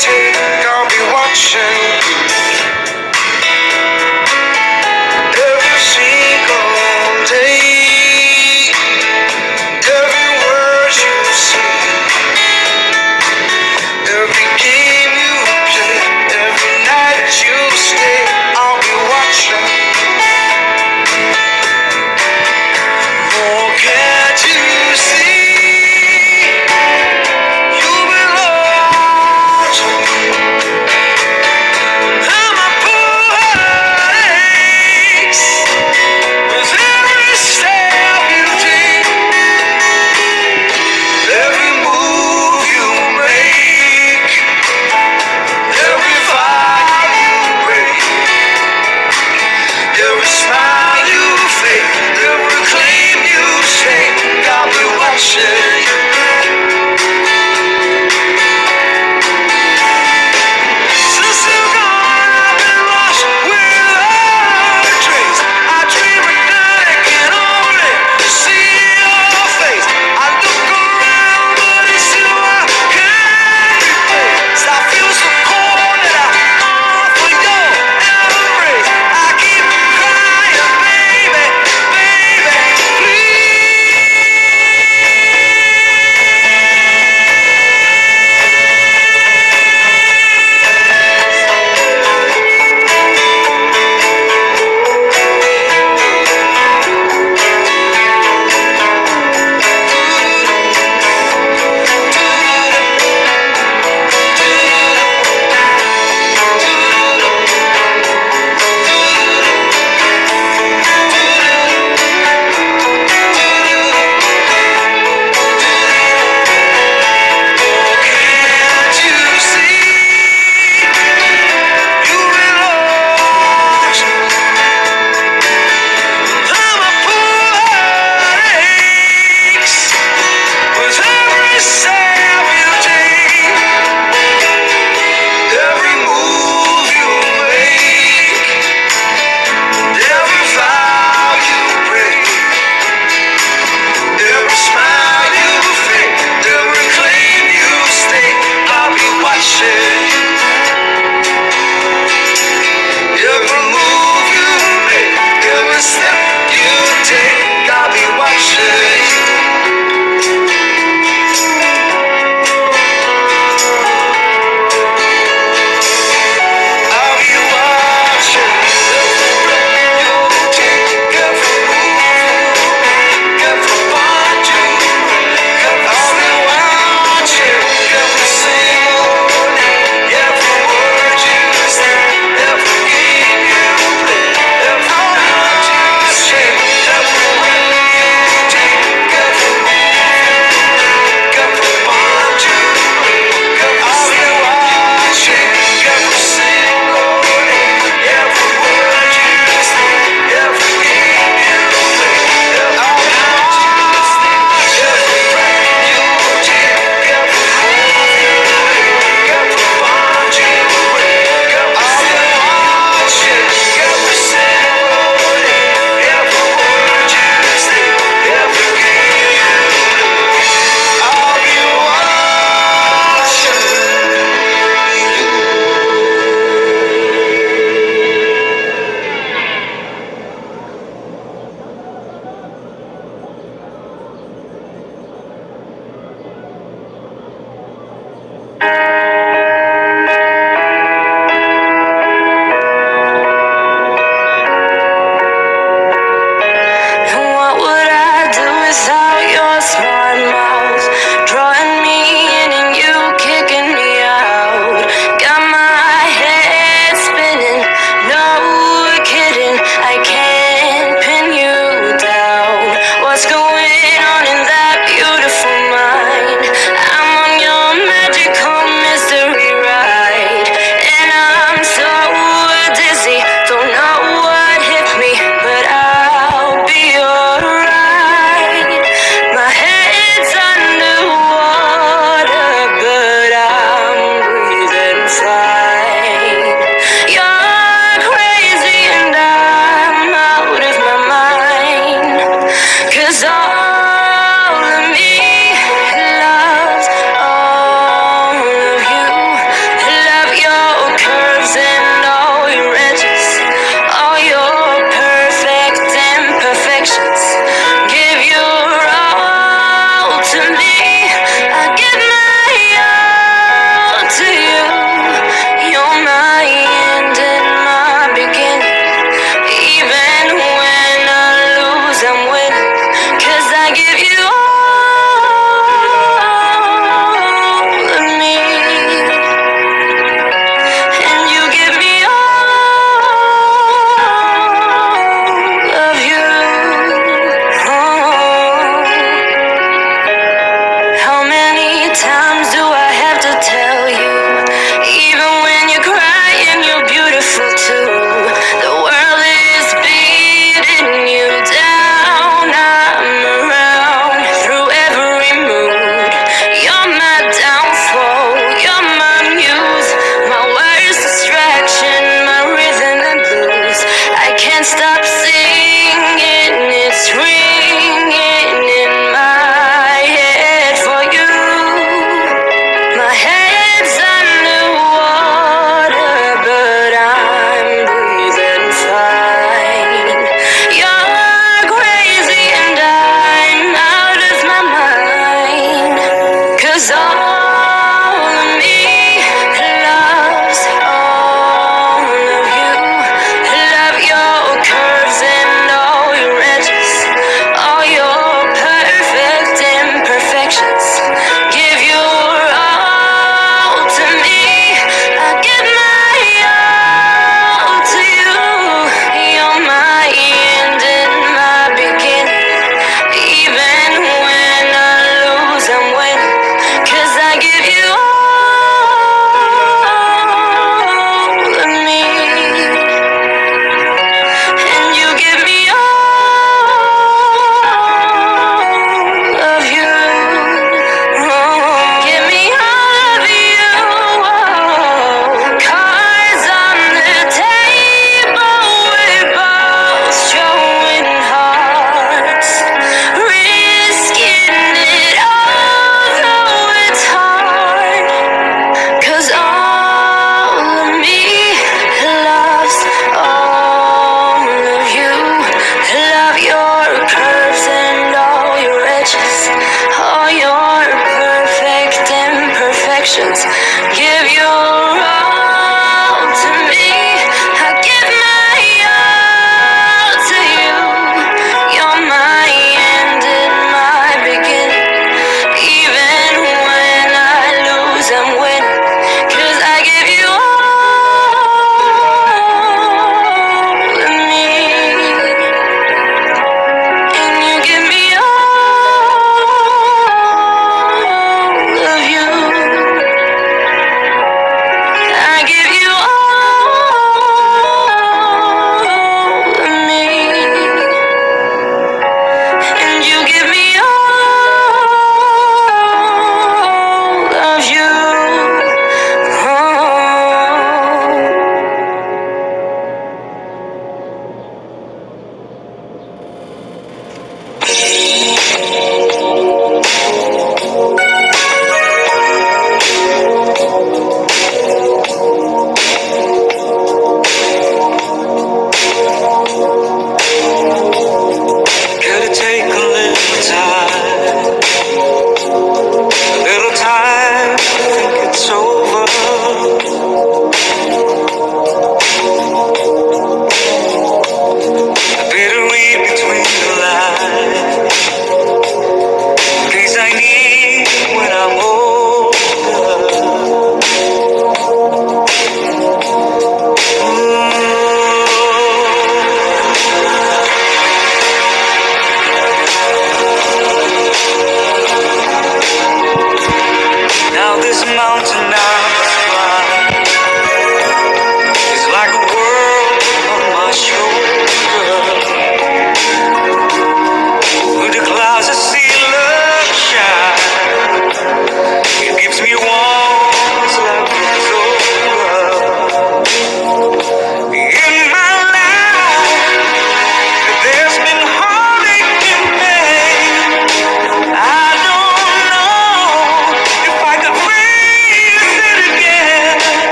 take, I'll be watching every single day. Every word you say, every game you play, every night you stay, I'll be watching. Oh, can't you see? You belong to me.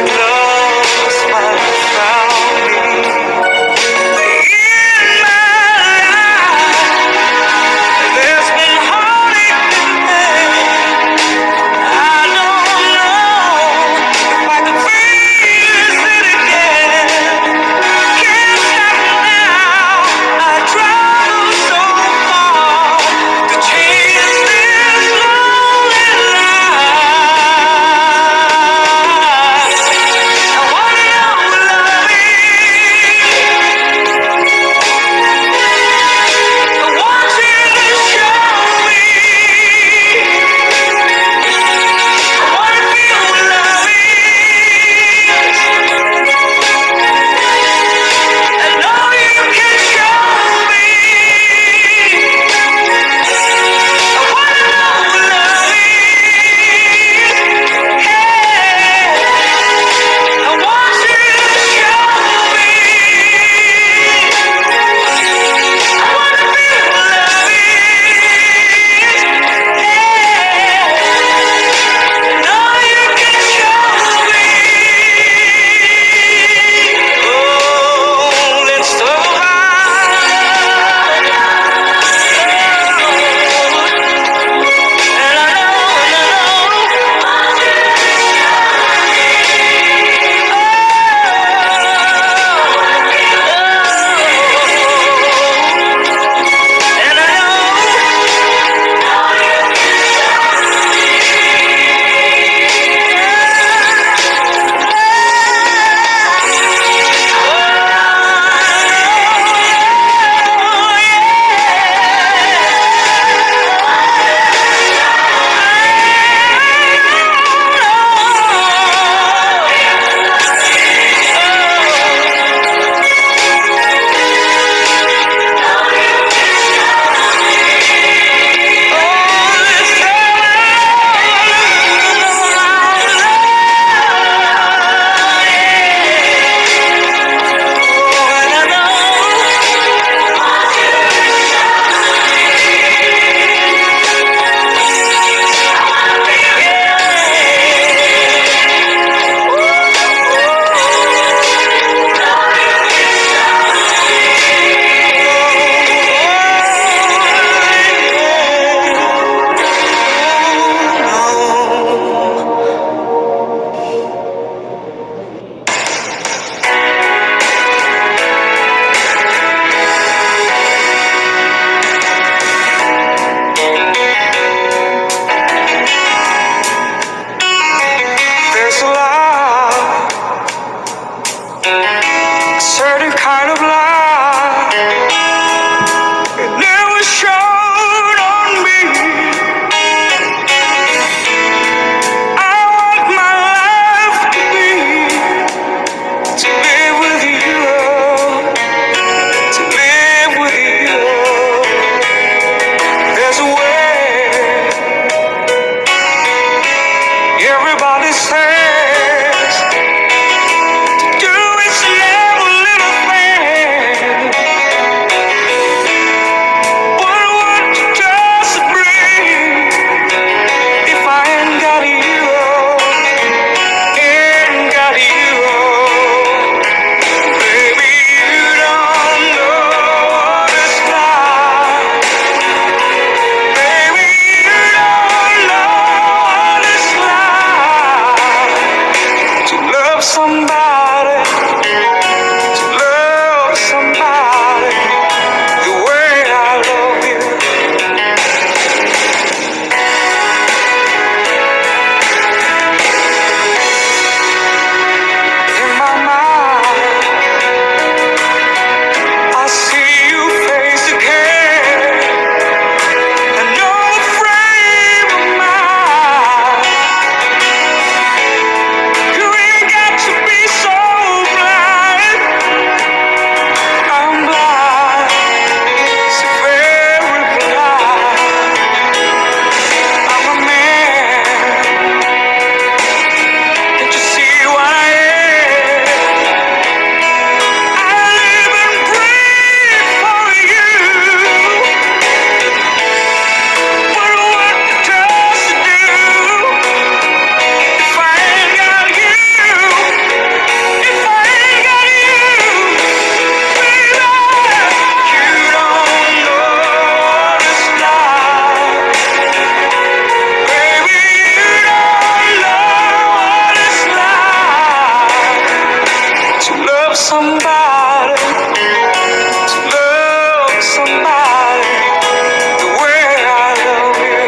like love's finally found me. In my life, there's been heartache and pain. I don't know if I can face it again. Can't stop now. I traveled so far to change this lonely life. I wanna know what love is. I want you to show me. I wanna feel what love is. I know you can show me. I wanna know what love is. Hey, I want you to show me. I wanna feel what love is. Hey, I know you can show me. Oh, let's talk about there's a love, a certain kind of love. It never showed on me. I want my life to live with you, to live with you. There's a way everybody says to do its every little thing. But what does it bring if I ain't got you? Ain't got you. Baby, you don't know what it's like. Baby, you don't know what it's like to love somebody, to love somebody the way I love you. In my mind, I see you face again. I know the frame of mind. You ain't got to be so somebody, to love somebody the way I love you.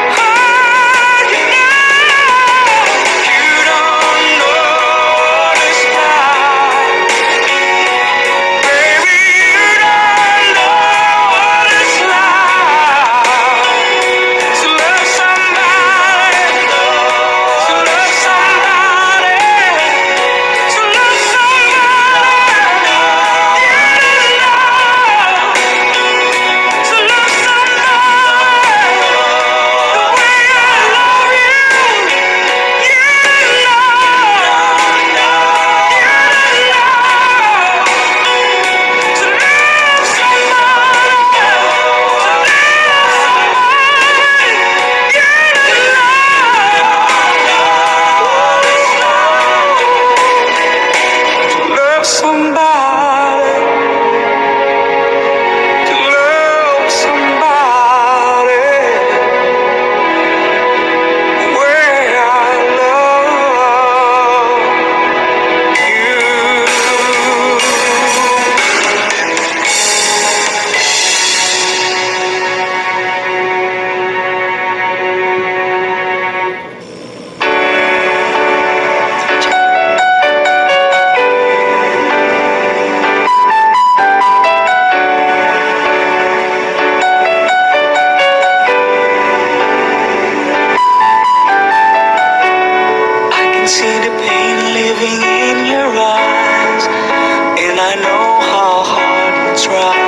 Oh, you don't know what it's like. Baby, you don't know what it's like to love somebody, to love somebody, to love somebody. To love somebody the way I love you. You to love somebody, to love somebody where I love I can see the pain living in your eyes, and I know how hard you try.